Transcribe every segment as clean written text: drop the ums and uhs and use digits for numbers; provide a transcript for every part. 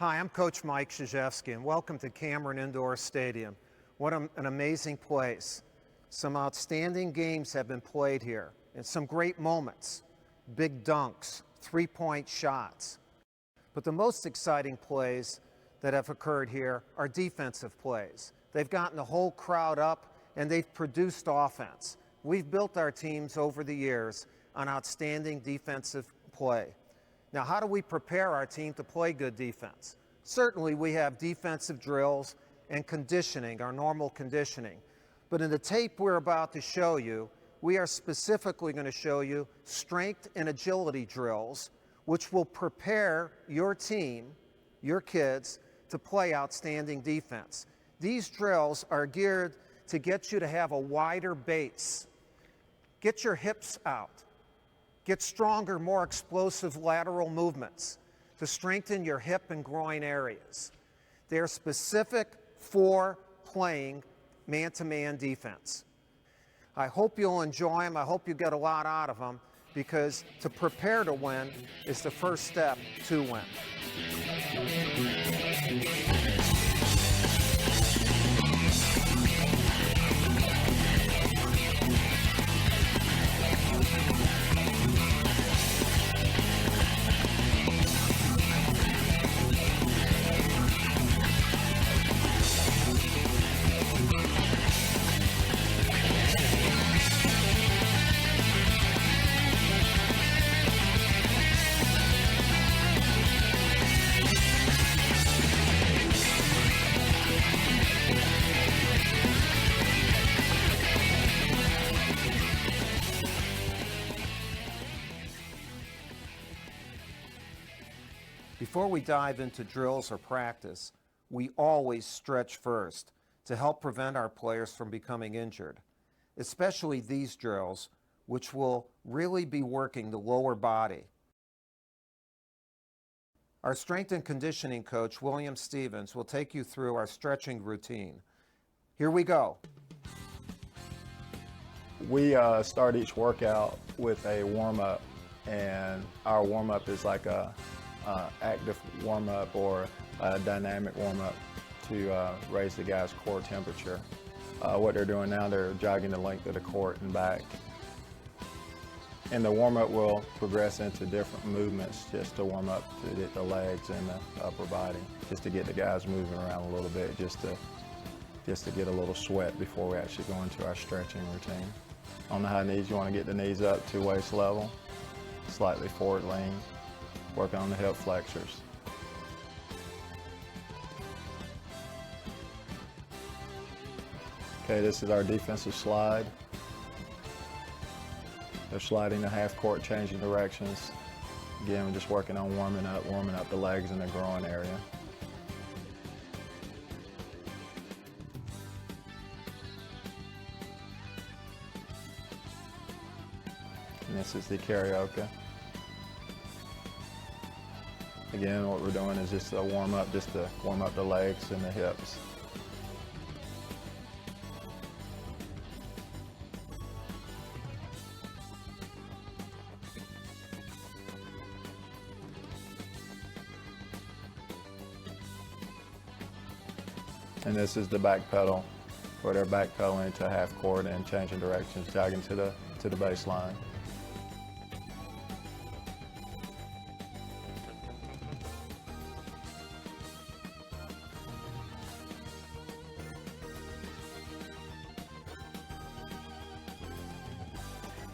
Hi, I'm Coach Mike Krzyzewski, and welcome to Cameron Indoor Stadium. What an amazing place. Some outstanding games have been played here, and some great moments. Big dunks, three-point shots. But the most exciting plays that have occurred here are defensive plays. They've gotten the whole crowd up, and they've produced offense. We've built our teams over the years on outstanding defensive play. Now, how do we prepare our team to play good defense? Certainly, we have defensive drills and conditioning, our normal conditioning. But in the tape we're about to show you, we are specifically going to show you strength and agility drills, which will prepare your team, your kids, to play outstanding defense. These drills are geared to get you to have a wider base. Get your hips out. Get stronger, more explosive lateral movements to strengthen your hip and groin areas. They're specific for playing man-to-man defense. I hope you'll enjoy them. I hope you get a lot out of them, because to prepare to win is the first step to win. Before we dive into drills or practice, we always stretch first to help prevent our players from becoming injured, especially these drills, which will really be working the lower body. Our strength and conditioning coach, William Stevens, will take you through our stretching routine. Here we go. We start each workout with a warm-up, and our warm-up is like a active warm-up or a dynamic warm-up to raise the guy's core temperature. What they're doing now, they're jogging the length of the court and back. And the warm-up will progress into different movements just to warm up to get the legs and the upper body, just to get the guys moving around a little bit, just to get a little sweat before we actually go into our stretching routine. On the high knees, you want to get the knees up to waist level, slightly forward lean. Work on the hip flexors. Okay, this is our defensive slide. They're sliding the half court, changing directions. Again, we're just working on warming up the legs and the groin area. And this is the karaoke. Again, what we're doing is just a warm-up, just to warm up the legs and the hips. And this is the back pedal, where they're back pedaling to half court and changing directions, jogging to the baseline.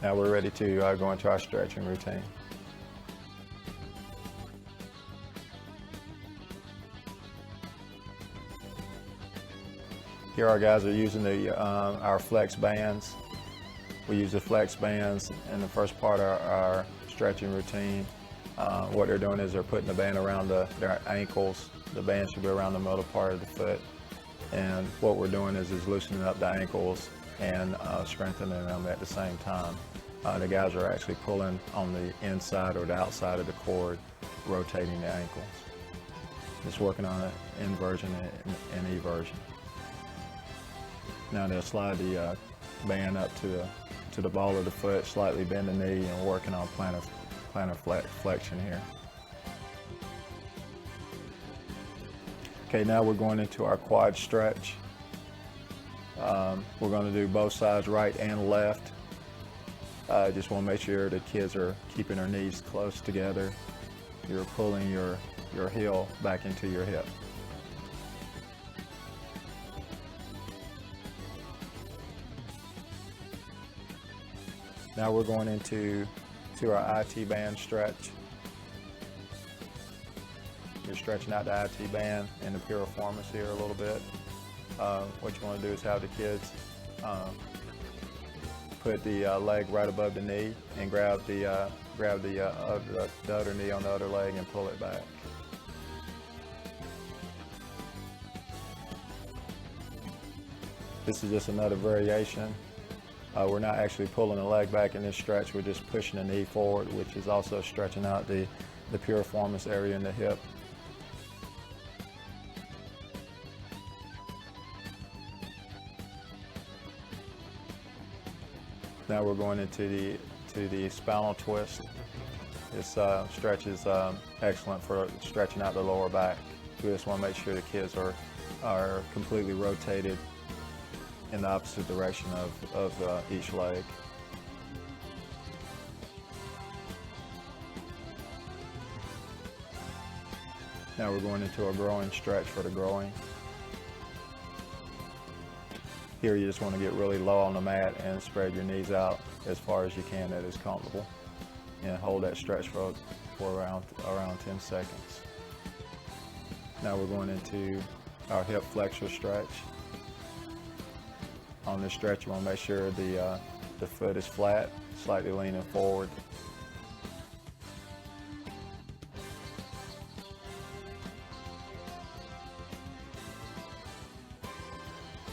Now we're ready to go into our stretching routine. Here our guys are using our flex bands. We use the flex bands in the first part of our stretching routine. What they're doing is they're putting the band around their ankles. The band should be around the middle part of the foot. And what we're doing is loosening up the ankles and strengthening them at the same time. The guys are actually pulling on the inside or the outside of the cord, rotating the ankles. Just working on an inversion and eversion. Now they'll slide the band up to the ball of the foot, slightly bend the knee, and working on plantar flexion here. Okay, now we're going into our quad stretch. We're going to do both sides, right and left. Just want to make sure the kids are keeping their knees close together. You're pulling your heel back into your hip. Now we're going into our IT band stretch. You're stretching out the IT band and the piriformis here a little bit. What you want to do is have the kids put the leg right above the knee and grab the other knee on the other leg and pull it back. This is just another variation. We're not actually pulling the leg back in this stretch, we're just pushing the knee forward, which is also stretching out the piriformis area in the hip. Now we're going into the spinal twist. This stretch is excellent for stretching out the lower back. We just want to make sure the kids are completely rotated in the opposite direction of each leg. Now we're going into a groin stretch for the groin. Here you just want to get really low on the mat and spread your knees out as far as you can that is comfortable. And hold that stretch for around 10 seconds. Now we're going into our hip flexor stretch. On this stretch, you want to make sure the foot is flat, slightly leaning forward.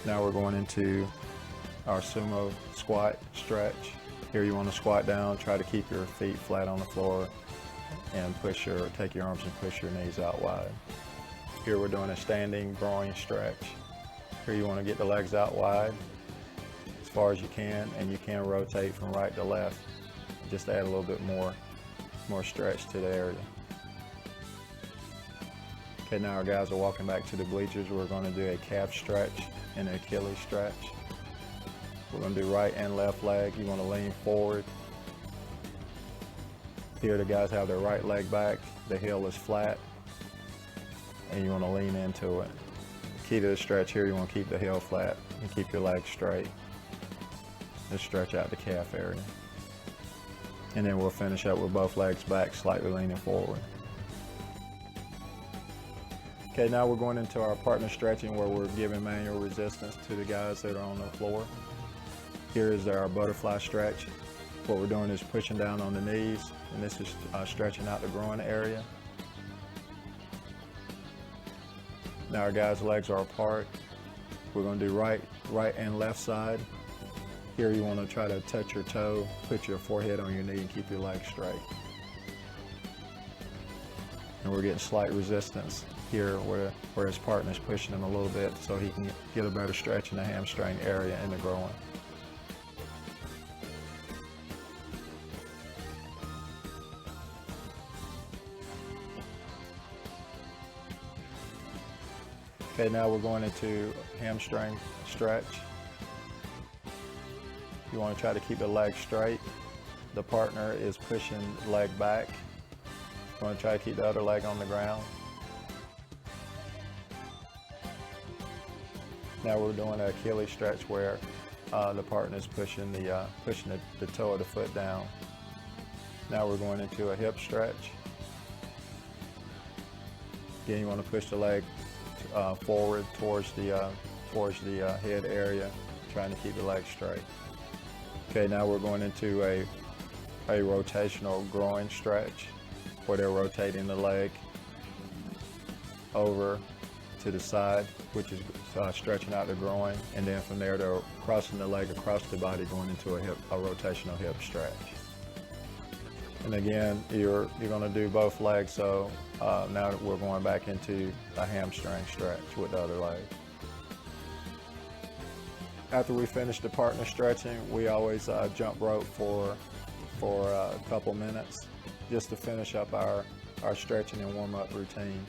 Now we're going into our sumo squat stretch. Here you want to squat down, try to keep your feet flat on the floor and take your arms and push your knees out wide. Here we're doing a standing groin stretch. Here you want to get the legs out wide as far as you can, and you can rotate from right to left. Just add a little bit more stretch to the area. Okay, now our guys are walking back to the bleachers. We're going to do a calf stretch and an Achilles stretch. We're going to do right and left leg. You want to lean forward. Here the guys have their right leg back, the heel is flat, and you want to lean into it. Key to the stretch here, you want to keep the heel flat and keep your legs straight. Just stretch out the calf area. And then we'll finish up with both legs back, slightly leaning forward. Okay, now we're going into our partner stretching where we're giving manual resistance to the guys that are on the floor. Here is our butterfly stretch. What we're doing is pushing down on the knees, and this is stretching out the groin area. Now our guys' legs are apart. We're going to do right and left side. Here you want to try to touch your toe, put your forehead on your knee, and keep your legs straight. And we're getting slight resistance here where his partner's pushing him a little bit so he can get a better stretch in the hamstring area and the groin. Okay, now we're going into hamstring stretch. You want to try to keep the leg straight. The partner is pushing the leg back. You want to try to keep the other leg on the ground. Now we're doing an Achilles stretch where the partner is pushing the toe of the foot down. Now we're going into a hip stretch. Again, you want to push the leg forward towards the head area, trying to keep the leg straight. Okay, now we're going into a rotational groin stretch where they're rotating the leg over to the side, which is stretching out the groin, and then from there they're crossing the leg across the body, going into a rotational hip stretch. And again, you're going to do both legs, so now we're going back into a hamstring stretch with the other leg. After we finish the partner stretching, we always jump rope for a couple minutes just to finish up our stretching and warm-up routine.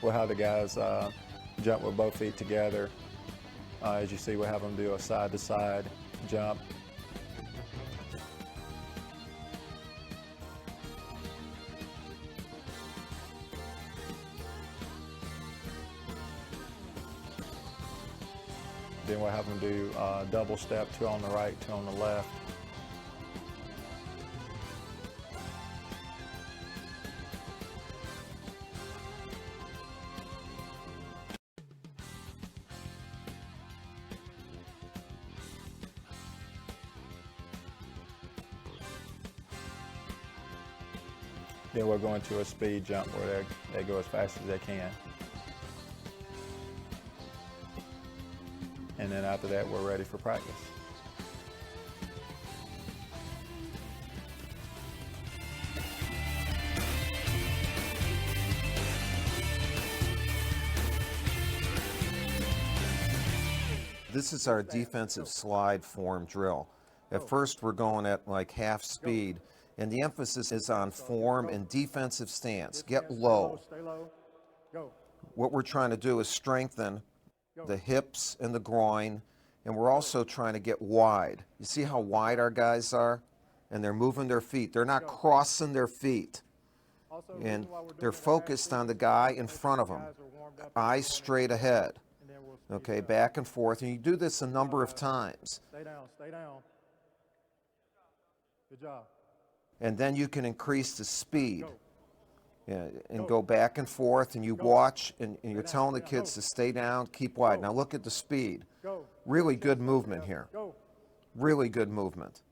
We'll have the guys jump with both feet together. As you see, we'll have them do a side-to-side jump. Then we'll have them do double step, 2 on the right, 2 on the left. Then we'll go into a speed jump where they go as fast as they can. And then after that, we're ready for practice. This is our defensive slide form drill. At first, we're going at like half speed, and the emphasis is on form and defensive stance. Get low. Stay low. Go. What we're trying to do is strengthen the hips and the groin, and we're also trying to get wide. You see how wide our guys are? And they're moving their feet. They're not crossing their feet. And they're focused on the guy in front of them. Eyes straight ahead. Okay, back and forth. And you do this a number of times. Stay down, stay down. Good job. And then you can increase the speed. Yeah, and go back and forth, and you watch, and you're telling the kids to stay down, keep wide. Now look at the speed. Really good movement here. Really good movement.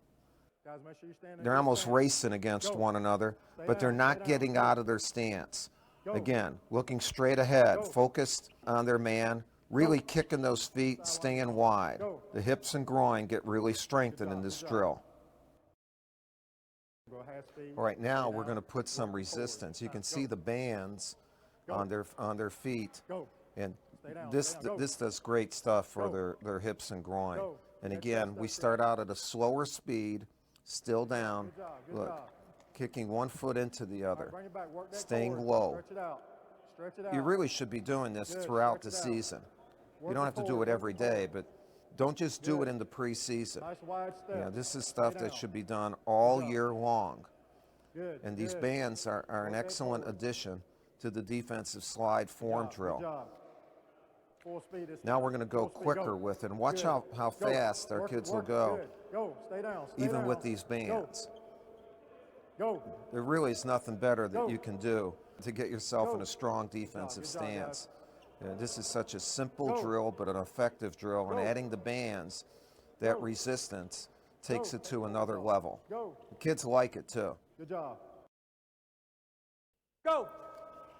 They're almost racing against one another, but they're not getting out of their stance. Again, looking straight ahead, focused on their man, really kicking those feet, staying wide. The hips and groin get really strengthened in this drill. All right, now we're going to put some resistance. You can see the bands on their feet, and this does great stuff for their hips and groin. And again, we start out at a slower speed, still down. Look, kicking one foot into the other, staying low. You really should be doing this throughout the season. You don't have to do it every day, but don't just do it in the preseason. This is stuff that should be done all year long. And these bands are an excellent addition to the defensive slide form drill. Now we're going to go quicker with it. And watch how fast our kids will go, even with these bands. There really is nothing better that you can do to get yourself in a strong defensive stance. This is such a simple drill, but an effective drill. And adding the bands, that resistance, takes it to another level. The kids like it too. Good job. Go.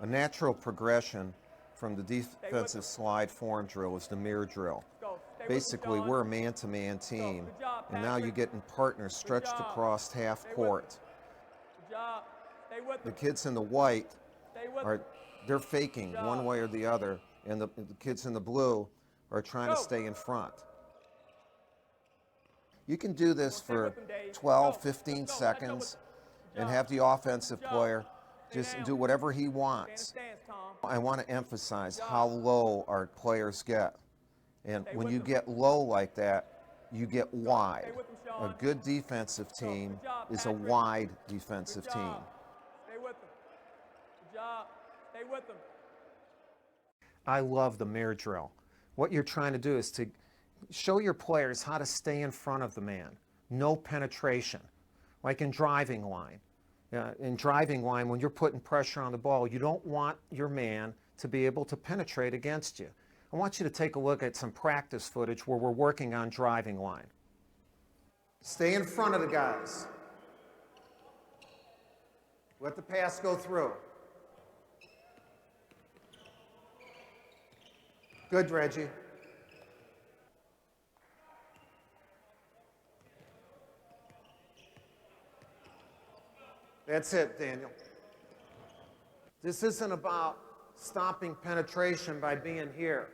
A natural progression from the defensive slide form drill is the mirror drill. Basically, we're a man-to-man team, and now you get in partners stretched across half court. The kids in the white they're faking one way or the other, and the kids in the blue are trying to stay in front. You can do this for 12, 15 seconds and have the offensive player just do whatever he wants. I want to emphasize how low our players get. And when you get low like that, you get wide. A good defensive team is a wide defensive team. Stay with them. Good job. Stay with them. I love the mirror drill. What you're trying to do is to show your players how to stay in front of the man. No penetration, like in driving line. In driving line, when you're putting pressure on the ball, you don't want your man to be able to penetrate against you. I want you to take a look at some practice footage where we're working on driving line. Stay in front of the guys. Let the pass go through. Good, Reggie. That's it, Daniel. This isn't about stopping penetration by being here.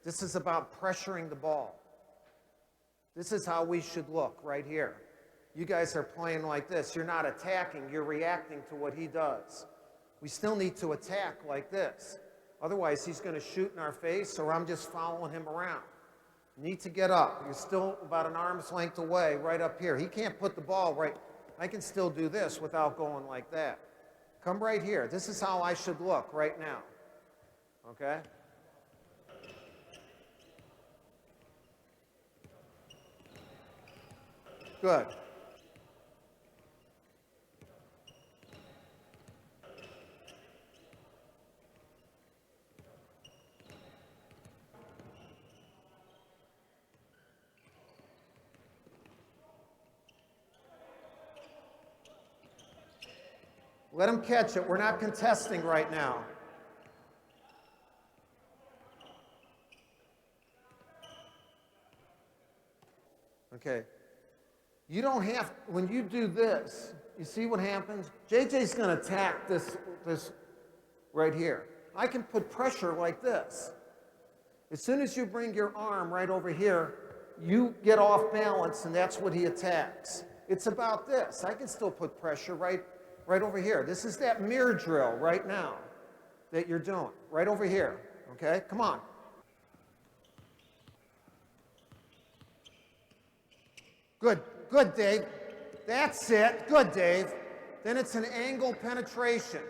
This is about pressuring the ball. This is how we should look right here. You guys are playing like this. You're not attacking, you're reacting to what he does. We still need to attack like this. Otherwise, he's going to shoot in our face, or I'm just following him around. Need to get up. You're still about an arm's length away, right up here. He can't put the ball right. I can still do this without going like that. Come right here. This is how I should look right now. Okay? Good. Let him catch it. We're not contesting right now. Okay. You don't have, when you do this, you see what happens? JJ's going to attack this right here. I can put pressure like this. As soon as you bring your arm right over here, you get off balance, and that's what he attacks. It's about this. I can still put pressure right over here. This is that mirror drill right now that you're doing, right over here, okay? Come on. Good, good, Dave. That's it. Good, Dave. Then it's an angle penetration.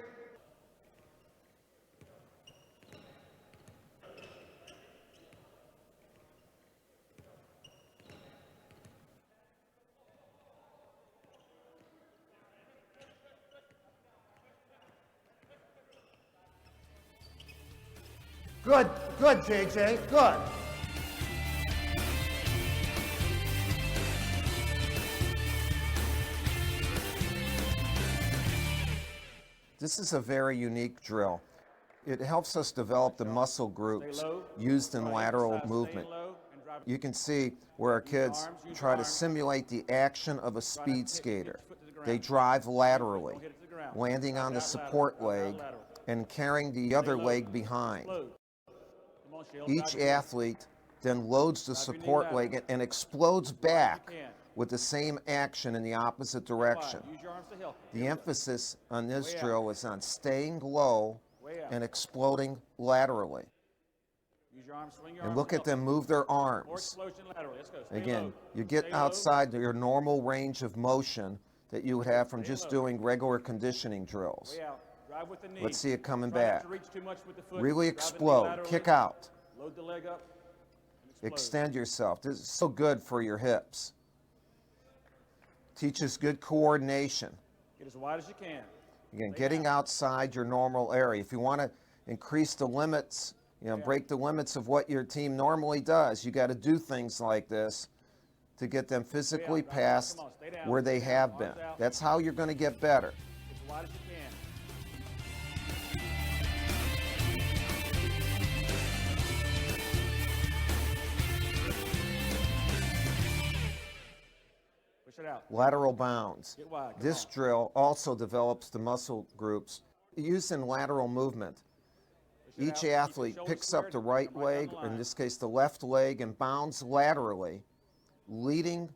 Good, good, JJ, good. This is a very unique drill. It helps us develop the muscle groups used in lateral movement. You can see where our kids try to simulate the action of a speed skater. They drive laterally, landing on the support leg and carrying the other leg behind. Each athlete then loads the support leg and explodes back with the same action in the opposite direction. The emphasis on this drill is on staying low and exploding laterally. And look at them move their arms. Again, you get outside your normal range of motion that you would have from just doing regular conditioning drills. Let's see it coming back. Really explode, kick out. Extend yourself. This is so good for your hips. Teaches good coordination. Get as wide as you can. Again, getting outside your normal area. If you want to increase the limits, break the limits of what your team normally does, you got to do things like this to get them physically past where they have been. That's how you're going to get better. Get as wide as you can. Lateral bounds. This drill also develops the muscle groups used in lateral movement. Each athlete picks up the right leg, or in this case the left leg, and bounds laterally, leading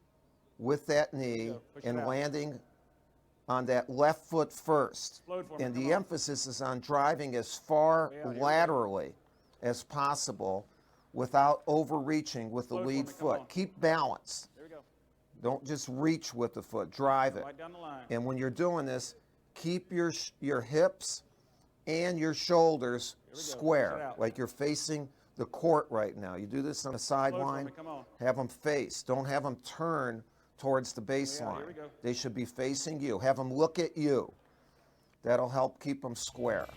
with that knee and landing on that left foot first. And the emphasis is on driving as far laterally as possible without overreaching with the lead foot. Keep balance. Don't just reach with the foot, drive it. And when you're doing this, keep your hips and your shoulders square, like you're facing the court right now. You do this on the sideline, have them face. Don't have them turn towards the baseline. They should be facing you. Have them look at you. That'll help keep them square.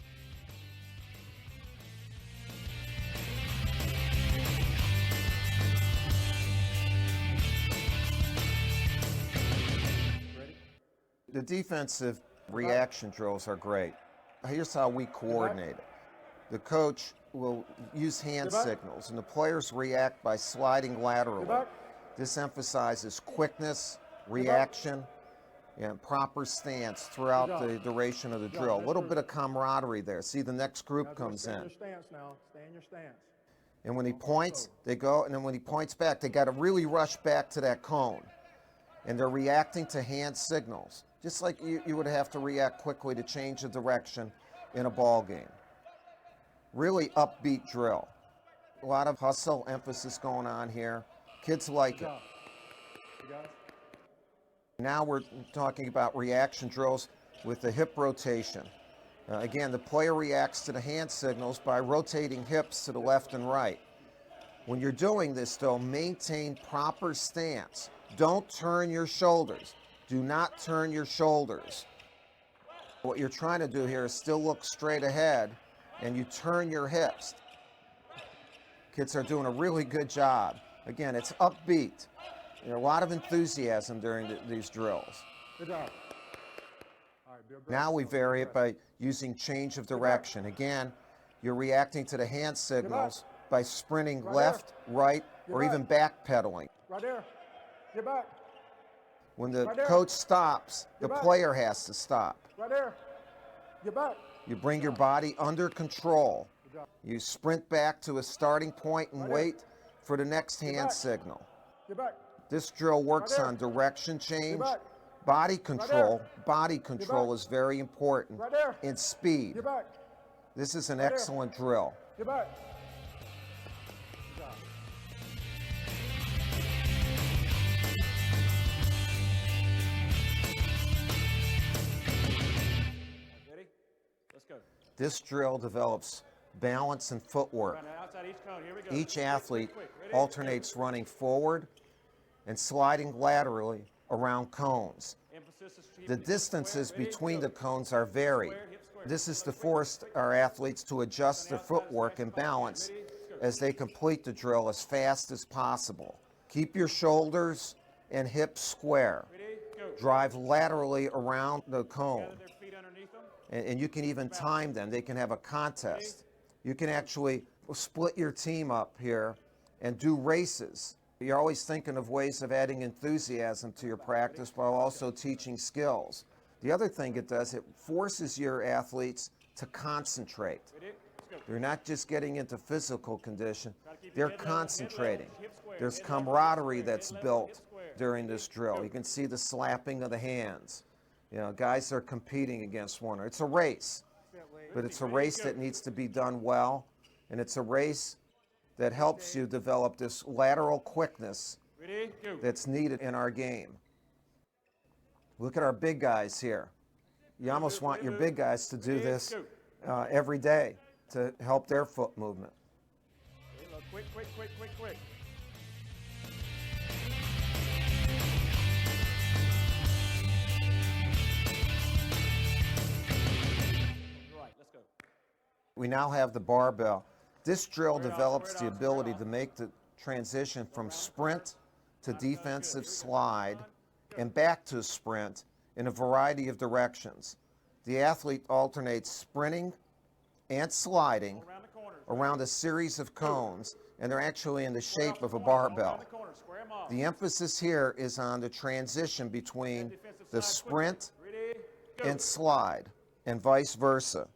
The defensive reaction drills are great. Here's how we coordinate it. The coach will use hand signals, and the players react by sliding laterally. This emphasizes quickness, reaction, and proper stance throughout the duration of the drill. A little bit of camaraderie there. See, the next group comes in. Stay in your stance. And when he points, they go, and then when he points back, they got to really rush back to that cone. And they're reacting to hand signals, just like you would have to react quickly to change the direction in a ball game. Really upbeat drill. A lot of hustle emphasis going on here. Kids like Good it. job. You guys? Now we're talking about reaction drills with the hip rotation. Again, the player reacts to the hand signals by rotating hips to the left and right. When you're doing this, though, maintain proper stance. Don't turn your shoulders. Do not turn your shoulders. What you're trying to do here is still look straight ahead, and you turn your hips. Kids are doing a really good job. Again, it's upbeat. There's a lot of enthusiasm during these drills. Good job. All right, be aggressive. Now we vary it by using change of direction. Again, you're reacting to the hand signals by sprinting left, right, or even backpedaling. Right there. Get back. When the Right there. coach stops, the Get back. player has to stop. Right there. Get back. You bring your body under control. Good job. You sprint back to a starting point and Right there. wait for the next hand back. signal. Get back. This drill works there. on direction change, back. body control. there. Body control back. is very important, Right there. and speed. Get back. This is an there. excellent drill. Get back. Good job. Ready? Let's go. This drill develops balance and footwork. Run outside each cone. Here we go. Each Quick, athlete quick, quick. Ready? alternates running forward and sliding laterally around cones. Emphasis is The keep it distances square. Ready? between Go. the cones are varied. Square, hip square. This is to Quick, force quick. our athletes to adjust their footwork and balance Ready? Let's go. as they complete the drill as fast as possible. Keep your shoulders and hips square. Ready? Go. Drive laterally around the cone. Gather their feet underneath them. And you can even time them. They can have a contest. You can actually split your team up here and do races. You're always thinking of ways of adding enthusiasm to your practice while also teaching skills. The other thing it does, it forces your athletes to concentrate. Ready? Let's go. They're not just getting into physical condition, Try to keep they're your head level, concentrating. hip square, There's head level, hip camaraderie square, that's head level, built hip square. during this drill. You can see the slapping of the hands. You know, guys are competing against one another. It's a race, but it's a race that needs to be done well, and it's a race that helps you develop this lateral quickness Ready? Go. that's needed in our game. Look at our big guys here. You almost want your big guys to do this every day to help their foot movement. Ready? Look, quick, quick, quick, quick, quick. Right, let's go. We now have the barbell. This drill develops the ability to make the transition from sprint to defensive slide and back to sprint in a variety of directions. The athlete alternates sprinting and sliding Around the corners. around a series of cones, and they're actually in the Square shape off of the a corners, barbell. around the corners, square 'em off. The emphasis here is on the transition between Defensive the side, quick. sprint Ready? Go. and slide, and vice versa.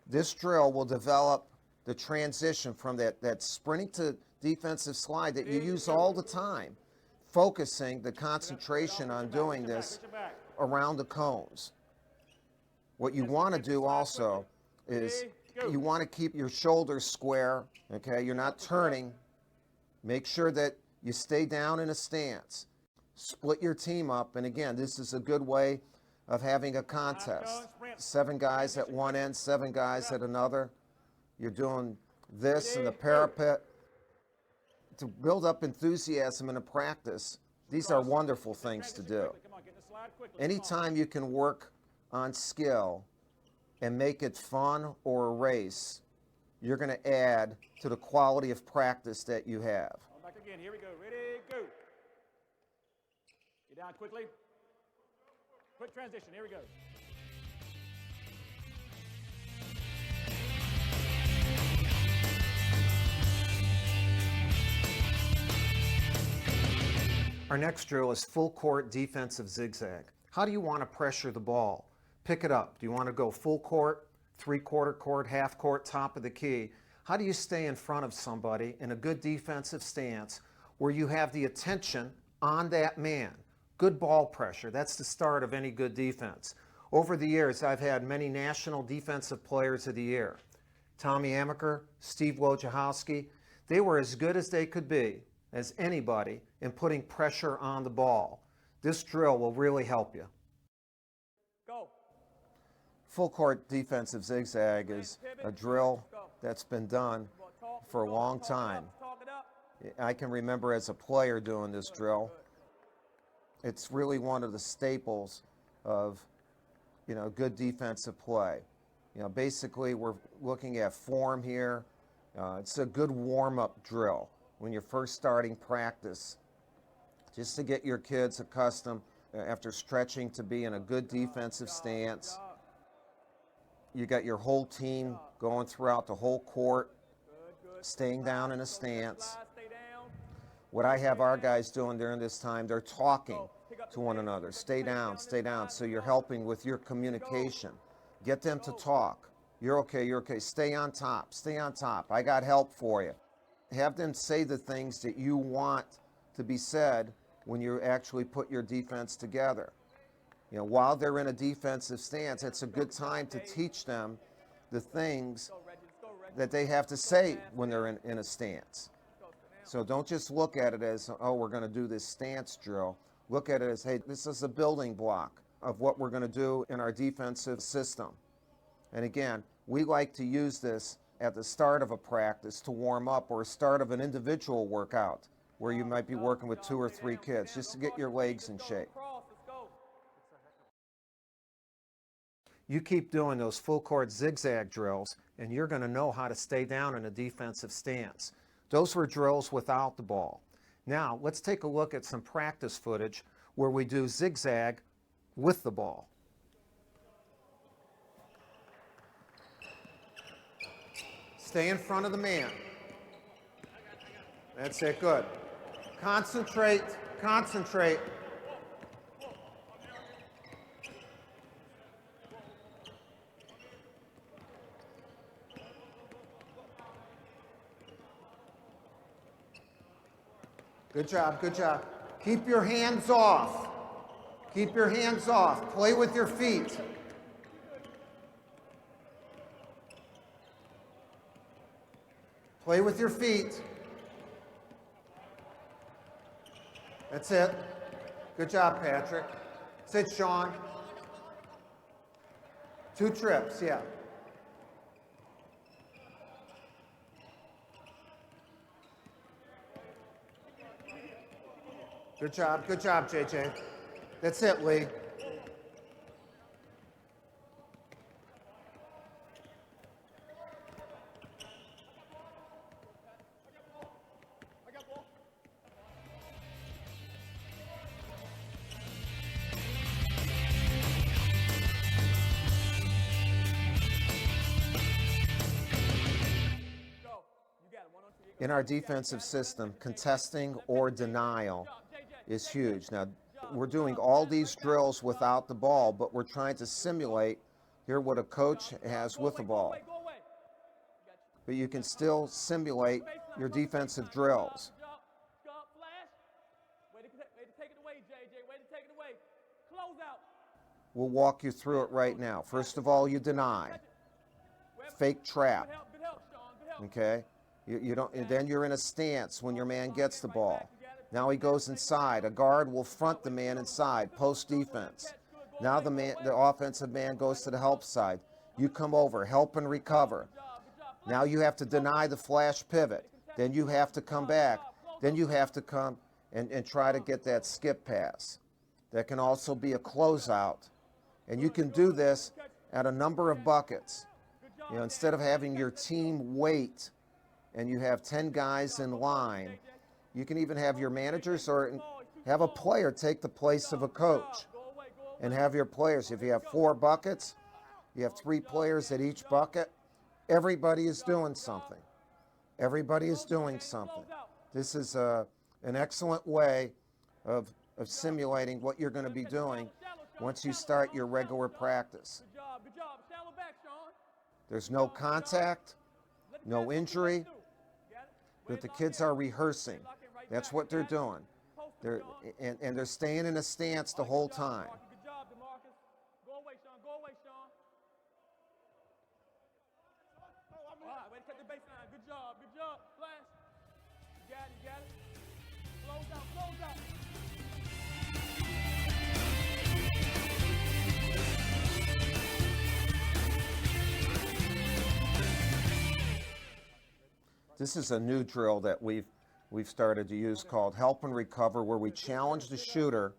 This drill will develop the transition from that sprinting to defensive slide that you use all the time, focusing the concentration on doing this around the cones. What you want to do also is you want to keep your shoulders square, okay? You're not turning. Make sure that you stay down in a stance. Split your team up, and again, this is a good way of having a contest. 7 guys at one end, 7 guys at another. You're doing this in the parapet. To build up enthusiasm in a practice, these are wonderful things to do. Come on, get in the slide quickly. Anytime you can work on skill and make it fun or a race, you're going to add to the quality of practice that you have. Come on, back again. Here we go. Ready? Go. Get down quickly. Quick transition. Here we go. Our next drill is full court defensive zigzag. How do you want to pressure the ball? Pick it up. Do you want to go full court, 3/4 court, half court, top of the key? How do you stay in front of somebody in a good defensive stance where you have the attention on that man? Good ball pressure. That's the start of any good defense. Over the years, I've had many National Defensive Players of the Year. Tommy Amaker, Steve Wojciechowski, they were as good as they could be, as anybody, in putting pressure on the ball. This drill will really help you. Go. Full court defensive zigzag is a drill that's been done for a long time. Talk it up. I can remember as a player doing this drill. It's really one of the staples of, good defensive play. Basically we're looking at form here. It's a good warm-up drill when you're first starting practice, just to get your kids accustomed after stretching to be in a good defensive stance. You got your whole team going throughout the whole court, staying down in a stance. What I have our guys doing during this time, they're talking to one another. Stay down, stay down. So you're helping with your communication. Get them to talk. You're okay, you're okay. Stay on top, stay on top. I got help for you. Have them say the things that you want to be said when you actually put your defense together. While they're in a defensive stance, it's a good time to teach them the things that they have to say when they're in a stance. So don't just look at it as, oh, we're going to do this stance drill. Look at it as, hey, this is a building block of what we're going to do in our defensive system. And again, we like to use this at the start of a practice to warm up, or start of an individual workout where you might be working with 2 or 3 kids, just to get your legs in shape. You keep doing those full court zigzag drills and you're going to know how to stay down in a defensive stance. Those were drills without the ball. Now let's take a look at some practice footage where we do zigzag with the ball. Stay in front of the man. That's it, good. Concentrate, concentrate. Good job, good job. Keep your hands off. Keep your hands off. Play with your feet. Play with your feet. That's it. Good job, Patrick. That's it, Sean. 2 trips, yeah. Good job, JJ. That's it, Lee. In our defensive system, contesting or denial is huge. Now, we're doing all these drills without the ball, but we're trying to simulate here what a coach has with the ball. But you can still simulate your defensive drills. We'll walk you through it right now. First of all, you deny. Fake trap. Okay? You don't, and then you're in a stance when your man gets the ball. Now he goes inside. A guard will front the man inside, post defense. Now the offensive man goes to the help side. You come over, help and recover. Now you have to deny the flash pivot. Then you have to come back. Then you have to come and try to get that skip pass. That can also be a closeout. And you can do this at a number of buckets. Instead of having your team wait and you have 10 guys in line, you can even have your managers or have a player take the place of a coach and have your players. If you have 4 buckets, you have 3 players at each bucket. Everybody is doing something. Everybody is doing something. This is an excellent way of simulating what you're going to be doing once you start your regular practice. There's no contact, no injury, but the kids are rehearsing. That's what they're doing. And they're staying in a stance the whole time. Close out, close out. This is a new drill that we've started to use called help and recover, where we challenge the shooter,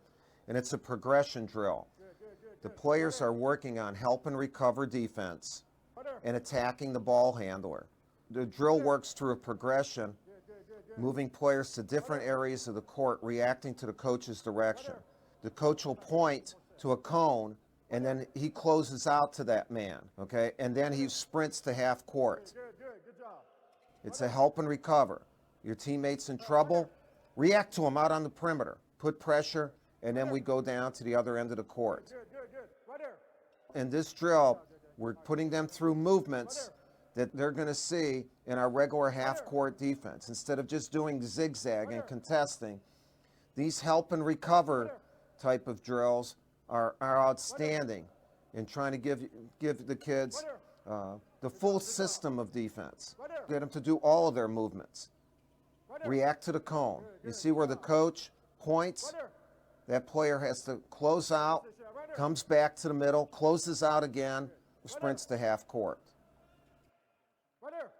and it's a progression drill. The players are working on help and recover defense and attacking the ball handler. The drill works through a progression, moving players to different areas of the court, reacting to the coach's direction. The coach will point to a cone, and then he closes out to that man, okay? And then he sprints to half court. Good job. It's a help and recover. Your teammate's in trouble, react to him out on the perimeter, put pressure, and then we go down to the other end of the court. Good. Right there. In this drill, we're putting them through movements that they're going to see in our regular half-court defense. Instead of just doing zigzag and contesting, these help and recover type of drills are outstanding in trying to give the kids the full system of defense. Get them to do all of their movements. React to the cone. You see where the coach points? That player has to close out, comes back to the middle, closes out again, sprints to half court. Right there.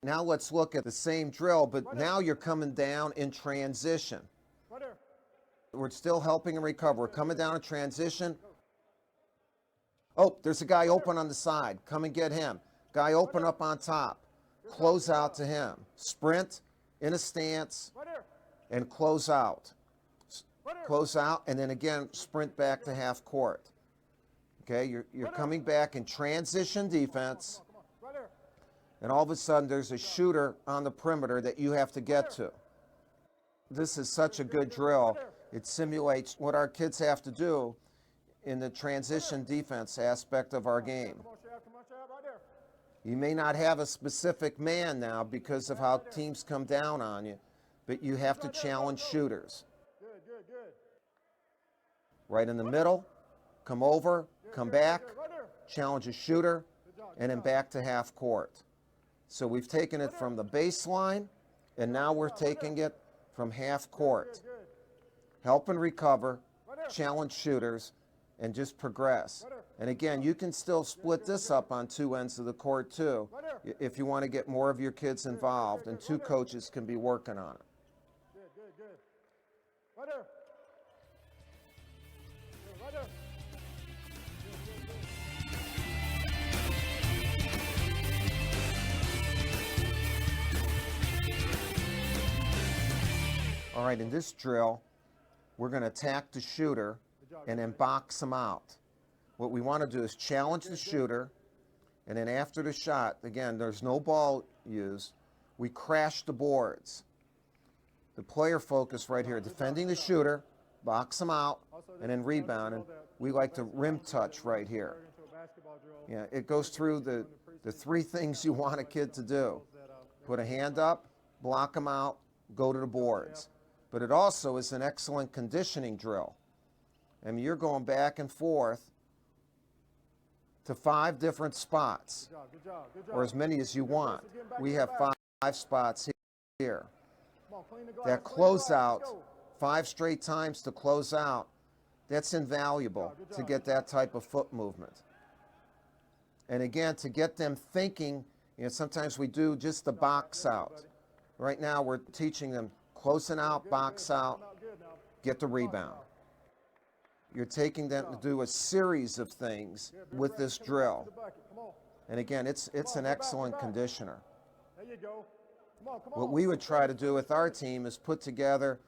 Now let's look at the same drill, but now you're coming down in transition. Right there. We're still helping and recover. We're coming down in transition. Oh, there's a guy open on the side. Come and get him. Guy open up on top. Close out to him. Sprint in a stance Right there. and close out. Close out and then again sprint back to half court. Okay, you're coming back in transition defense, Right there. and all of a sudden there's a shooter on the perimeter that you have to get to. This is such a good drill. It simulates what our kids have to do in the transition defense aspect of our game. Come on, Shab. Right there. You may not have a specific man now because of how teams come down on you, but you have to challenge shooters. Good. Right in the middle, come over, come back, Right there. challenge a shooter, and then back to half court. So we've taken it from the baseline, and now we're taking it from half court. Help and recover, challenge shooters, and just progress. And again, you can still split this up on two ends of the court too, if you want to get more of your kids involved, and two coaches can be working on it. Good. Right there. Right there. All right, in this drill, we're going to attack the shooter and then box him out. What we want to do is challenge the shooter, and then after the shot, again, there's no ball used, we crash the boards. The player focus right here, defending the shooter, box him out, and then rebound. And we like to rim touch right here. Yeah, it goes through the three things you want a kid to do. Put a hand up, block him out, go to the boards. But it also is an excellent conditioning drill. I mean, you're going back and forth to 5 different spots, Good job. or as many as you want. We have 5 spots here. Come on, clean the glass. That closeout, 5 straight times to close out, that's invaluable to get that type of foot movement. And again, to get them thinking, sometimes we do just the box out. Right now, we're teaching them closing out, box out, get the rebound. You're taking them to do a series of things with this drill. And again, it's an excellent conditioner. There you go. Come on. What we would try to do with our team is put together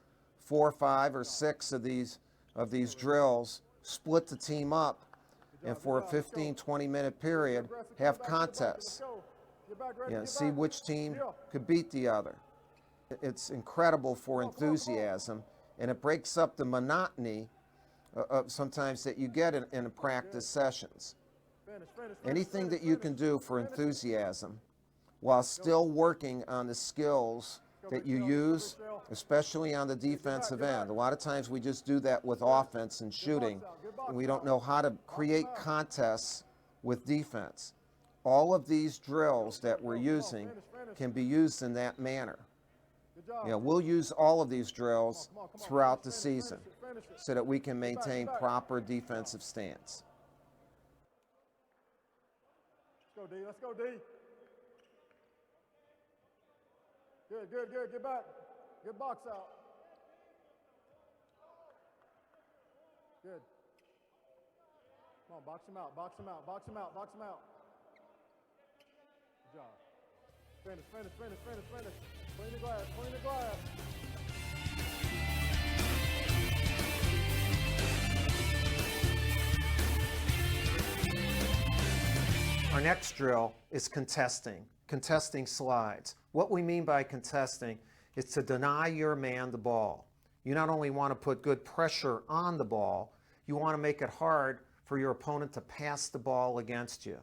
4, 5, or 6 of these drills, split the team up, and for a 15, 20-minute period, have contests. See which team could beat the other. It's incredible for enthusiasm, and it breaks up the monotony sometimes that you get in practice sessions. Anything that you can do for enthusiasm while still working on the skills that you use, especially on the defensive end. A lot of times we just do that with offense and shooting, and we don't know how to create contests with defense. All of these drills that we're using can be used in that manner. Good job. You know, we'll use all of these drills Come on. throughout the Finish it, season finish it. so that we can maintain back. proper defensive stance. Let's go, D. Let's go, D. Good. Get back. Get box out. Good. Come on, box him out. Good job. Finish. Clean the glass. Our next drill is contesting slides. What we mean by contesting is to deny your man the ball. You not only want to put good pressure on the ball, you want to make it hard for your opponent to pass the ball against you.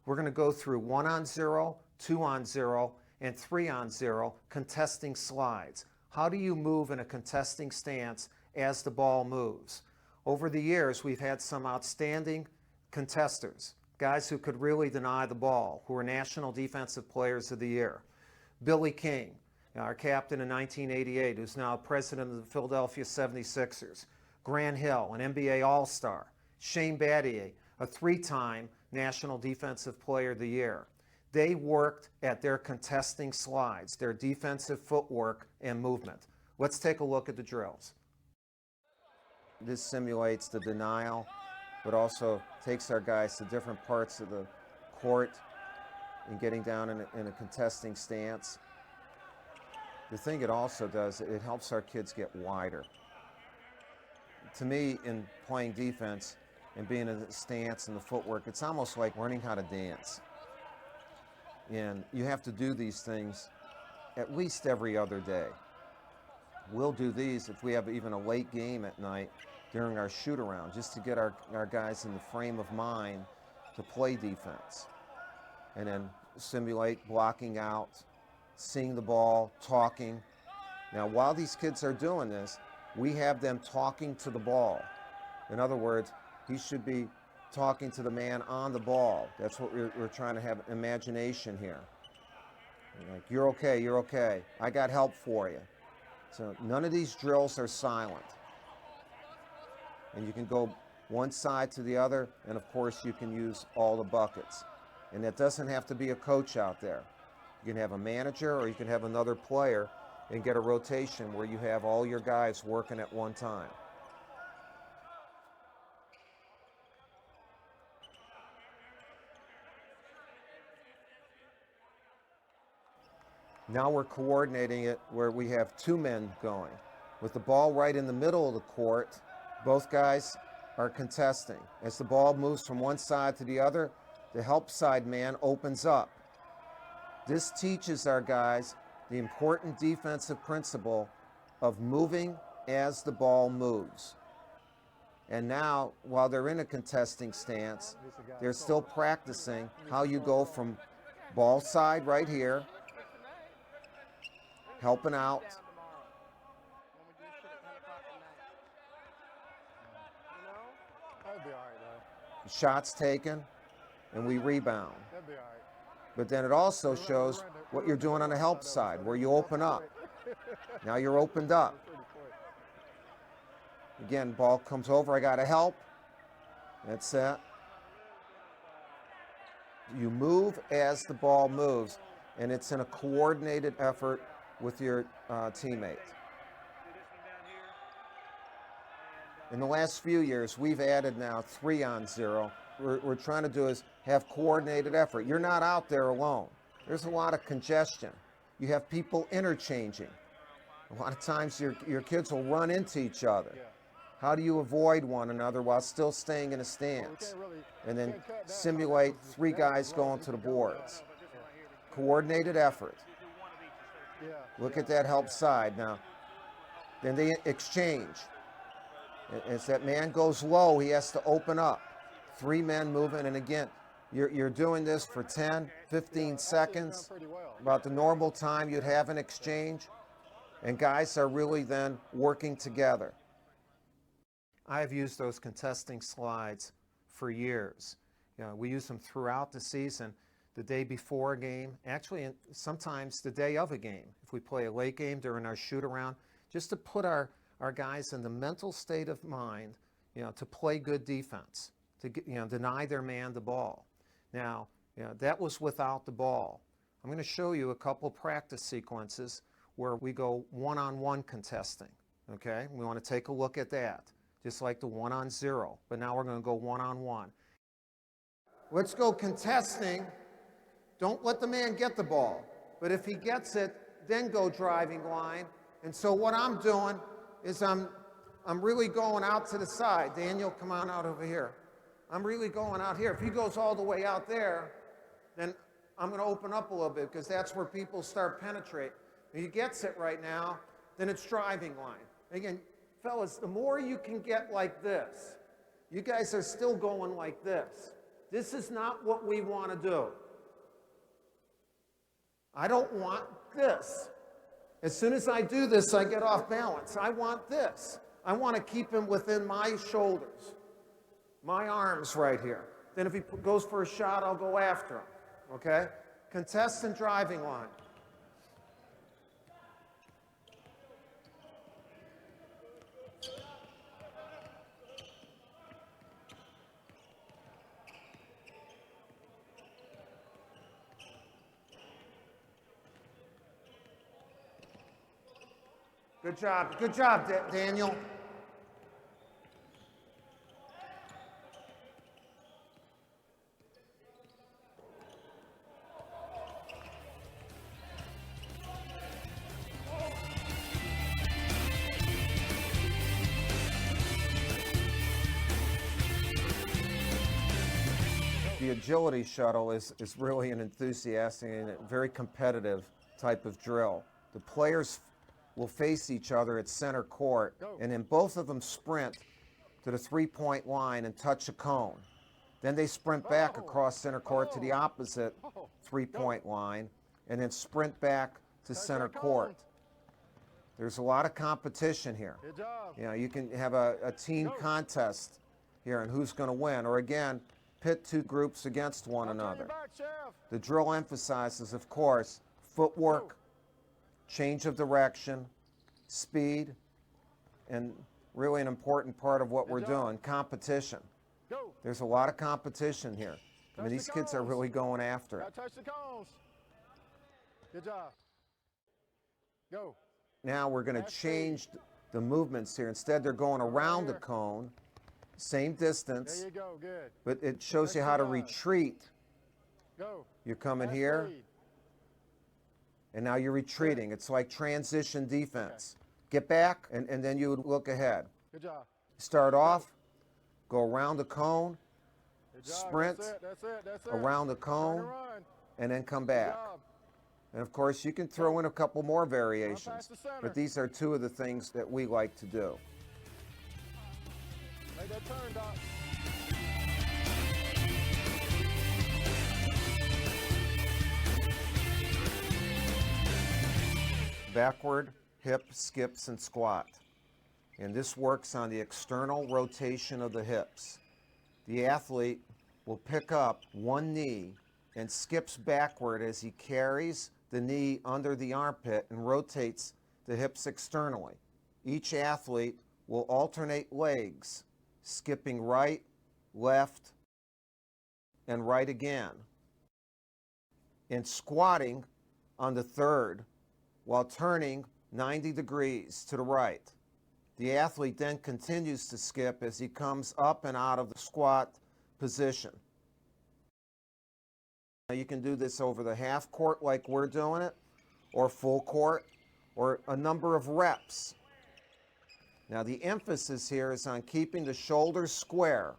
We're going to go through 1-on-0, 2-on-0, and 3-on-0 contesting slides. How do you move in a contesting stance as the ball moves? Over the years, we've had some outstanding contesters, guys who could really deny the ball, who are National Defensive Players of the Year. Billy King, our captain in 1988, who's now president of the Philadelphia 76ers. Grant Hill, an NBA All-Star. Shane Battier, a 3-time National Defensive Player of the Year. They worked at their contesting slides, their defensive footwork and movement. Let's take a look at the drills. This simulates the denial, but also takes our guys to different parts of the court and getting down in a contesting stance. The thing it also does, it helps our kids get wider. To me, in playing defense and being in the stance and the footwork, it's almost like learning how to dance. And you have to do these things at least every other day. We'll do these if we have even a late game at night during our shoot-around, just to get our guys in the frame of mind to play defense. And then simulate blocking out, seeing the ball, talking. Now, while these kids are doing this, we have them talking to the ball. In other words, he should be talking to the man on the ball. That's what we're trying to have imagination here. Like, you're okay, I got help for you. So none of these drills are silent. And you can go one side to the other, and of course you can use all the buckets. And it doesn't have to be a coach out there. You can have a manager or you can have another player and get a rotation where you have all your guys working at one time. Now we're coordinating it where we have 2 men going. With the ball right in the middle of the court, both guys are contesting. As the ball moves from one side to the other, the help side man opens up. This teaches our guys the important defensive principle of moving as the ball moves. And now, while they're in a contesting stance, they're still practicing how you go from ball side right here, helping out, That'd be all right, though. shots taken, and we rebound. That'd be all right. But then it also shows what you're doing on the help side, where you open up. Now you're opened up. Pretty quick. Again, ball comes over, I gotta help. That's it. You move as the ball moves, and it's in a coordinated effort with your teammate. In the last few years, we've added now 3-on-0. We're trying to do is have coordinated effort. You're not out there alone. There's a lot of congestion. You have people interchanging. A lot of times your kids will run into each other. Yeah. How do you avoid one another while still staying in a stance? And then simulate 3 guys going to the boards. Coordinated effort. Yeah. Look at that help side now. Then they exchange. As that man goes low, he has to open up. 3 men moving, and again, you're doing this for 10, 15 seconds, about the normal time you'd have an exchange, and guys are really then working together. I've used those contesting slides for years. You know, we use them throughout the season. the day before a game, actually sometimes the day of a game, if we play a late game during our shoot-around, just to put our guys in the mental state of mind, to play good defense, to deny their man the ball. Now, that was without the ball. I'm going to show you a couple practice sequences where we go one-on-one contesting, okay? We want to take a look at that, just like the 1-on-0, but now we're going to go one-on-one. Let's go contesting. Don't let the man get the ball, but if he gets it, then go driving line. And so what I'm doing is I'm really going out to the side. Daniel, come on out over here. I'm really going out here. If he goes all the way out there, then I'm going to open up a little bit because that's where people start penetrating. If he gets it right now, then it's driving line. Again, fellas, the more you can get like this, you guys are still going like this. This is not what we want to do. I don't want this. As soon as I do this, I get off balance. I want this. I want to keep him within my shoulders, my arms right here. Then if he goes for a shot, I'll go after him, okay? Contestant driving line. Good job, Daniel. The agility shuttle is really an enthusiastic and a very competitive type of drill. The players will face each other at center court, and then both of them sprint to the three-point line and touch a cone. Then they sprint back across center court to the opposite three-point line, and then sprint back to center court. There's a lot of competition here. You can have a team contest here and who's going to win, or again, pit two groups against one another. The drill emphasizes, of course, footwork, change of direction, speed, and really an important part of what we're doing, competition. There's a lot of competition here. I mean, these kids are really going after it. Touch the cones. Good job. Go. Now we're going to change the movements here. Instead, they're going around the cone, same distance, There you go. Good. but it shows you how to retreat. Go. You're coming here, and now you're retreating. It's like transition defense. Get back, and then you would look ahead. Good job. Start off, go around the cone, Good job. sprint That's it. around the Turn cone, and run. and then come Good back. job. And of course, you can throw in a couple more Run variations, past the center. but these are two of the things that we like to do. Make that turn, Doc. Backward, hip, skips, and squat. And this works on the external rotation of the hips. The athlete will pick up one knee and skips backward as he carries the knee under the armpit and rotates the hips externally. Each athlete will alternate legs, skipping right, left, and right again, and squatting on the third while turning 90 degrees to the right. The athlete then continues to skip as he comes up and out of the squat position. Now you can do this over the half court like we're doing it, or full court, or a number of reps. Now the emphasis here is on keeping the shoulders square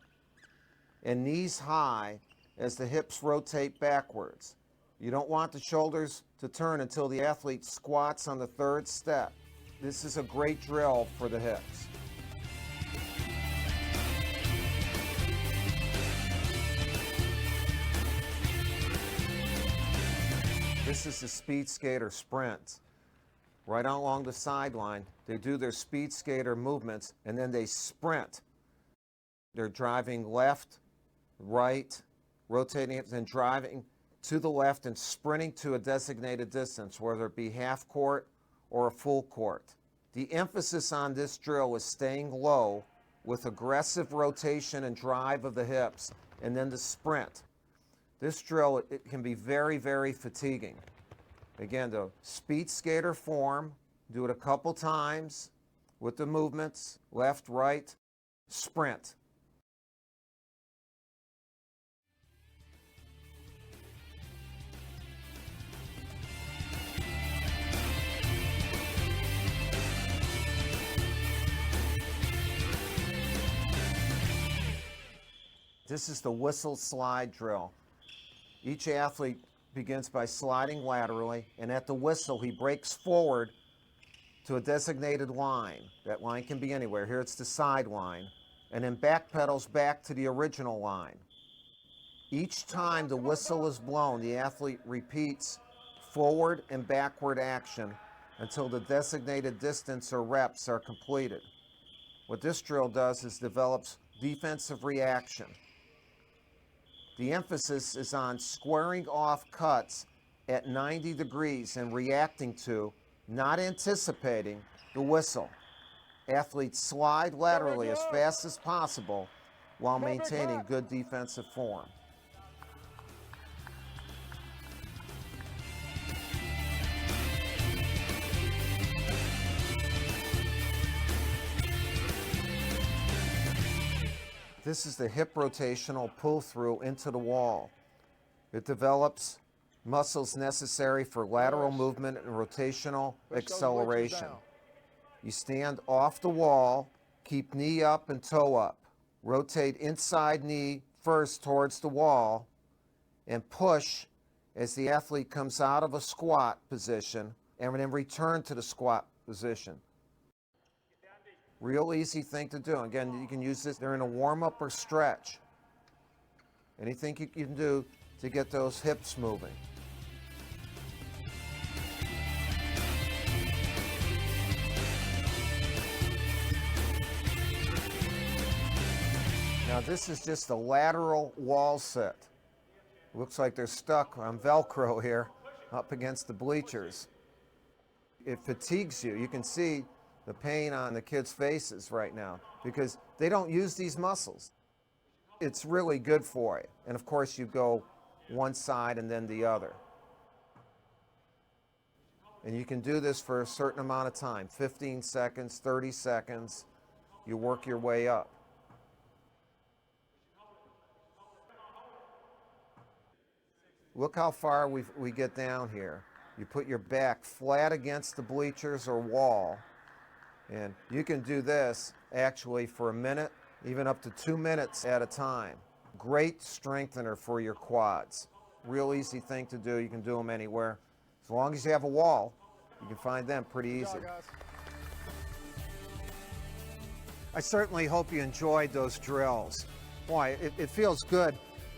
and knees high as the hips rotate backwards. You don't want the shoulders to turn until the athlete squats on the third step. This is a great drill for the hips. This is the speed skater sprint. Right along the sideline, they do their speed skater movements and then they sprint. They're driving left, right, rotating it, and driving to the left and sprinting to a designated distance, whether it be half court or a full court. The emphasis on this drill is staying low with aggressive rotation and drive of the hips, and then the sprint. This drill, it can be very, very fatiguing. Again, the speed skater form, do it a couple times with the movements, left, right, sprint. This is the whistle slide drill. Each athlete begins by sliding laterally, and at the whistle, he breaks forward to a designated line. That line can be anywhere. Here it's the sideline, and then backpedals back to the original line. Each time the whistle is blown, the athlete repeats forward and backward action until the designated distance or reps are completed. What this drill does is develops defensive reaction. The emphasis is on squaring off cuts at 90 degrees and reacting to, not anticipating, the whistle. Athletes slide laterally as fast as possible while maintaining good defensive form. This is the hip rotational pull-through into the wall. It develops muscles necessary for lateral movement and rotational acceleration. You stand off the wall, keep knee up and toe up. Rotate inside knee first towards the wall and push as the athlete comes out of a squat position and then return to the squat position. Real easy thing to do. Again, you can use this during a warm-up or stretch. Anything you can do to get those hips moving. Now this is just a lateral wall sit. Looks like they're stuck on Velcro here up against the bleachers. It fatigues you. You can see the pain on the kids' faces right now because they don't use these muscles. It's really good for you. And of course you go one side and then the other. And you can do this for a certain amount of time, 15 seconds, 30 seconds. You work your way up. Look how far we get down here. You put your back flat against the bleachers or wall. And you can do this actually for a minute, even up to 2 minutes at a time. Great strengthener for your quads. Real easy thing to do. You can do them anywhere. As long as you have a wall, you can find them pretty easy. I certainly hope you enjoyed those drills. Boy, it feels good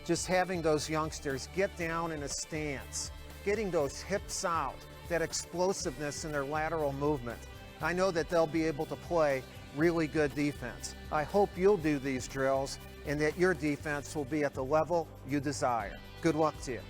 just having those youngsters get down in a stance, getting those hips out, that explosiveness in their lateral movement. I know that they'll be able to play really good defense. I hope you'll do these drills and that your defense will be at the level you desire. Good luck to you.